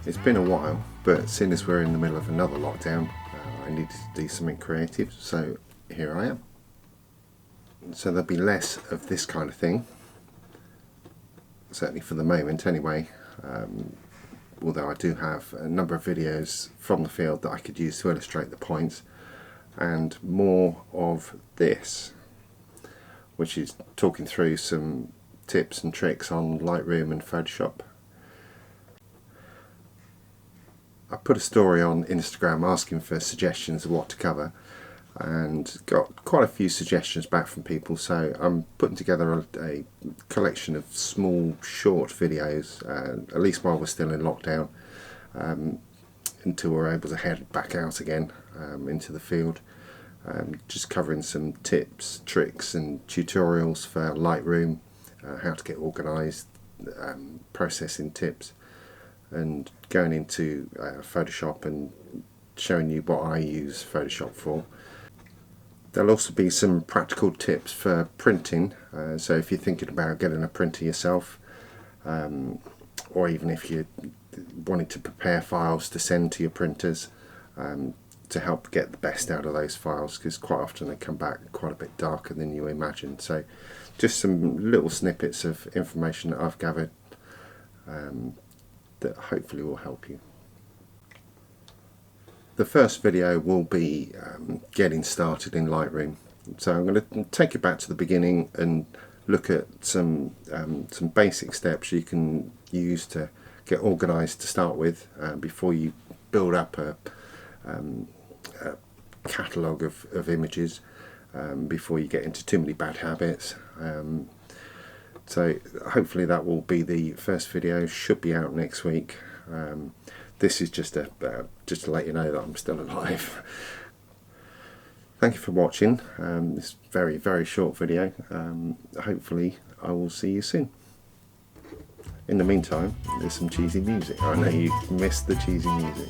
It's been a while, but seeing as we're in the middle of another lockdown, I needed to do something creative, so here I am. So there'll be less of this kind of thing, certainly for the moment anyway, although I do have a number of videos from the field that I could use to illustrate the points, and more of this, which is talking through some tips and tricks on Lightroom and Photoshop. I put a story on Instagram asking for suggestions of what to cover and got quite a few suggestions back from people, so I'm putting together a collection of small short videos, at least while we're still in lockdown, until we're able to head back out again into the field, just covering some tips, tricks and tutorials for Lightroom, how to get organised, processing tips, and going into Photoshop and showing you what I use Photoshop for. There'll also be some practical tips for printing, so if you're thinking about getting a printer yourself, or even if you're wanting to prepare files to send to your printers, to help get the best out of those files, because quite often they come back quite a bit darker than you imagine. So just some little snippets of information that I've gathered that hopefully will help you. The first video will be getting started in Lightroom. So I'm going to take you back to the beginning and look at some basic steps you can use to get organised to start with, before you build up a catalogue of images, before you get into too many bad habits. So hopefully that will be the first video. Should be out next week. This is just to let you know that I'm still alive. Thank you for watching this very short video. Hopefully I will see you soon. In the meantime, there's some cheesy music. I know you missed the cheesy music.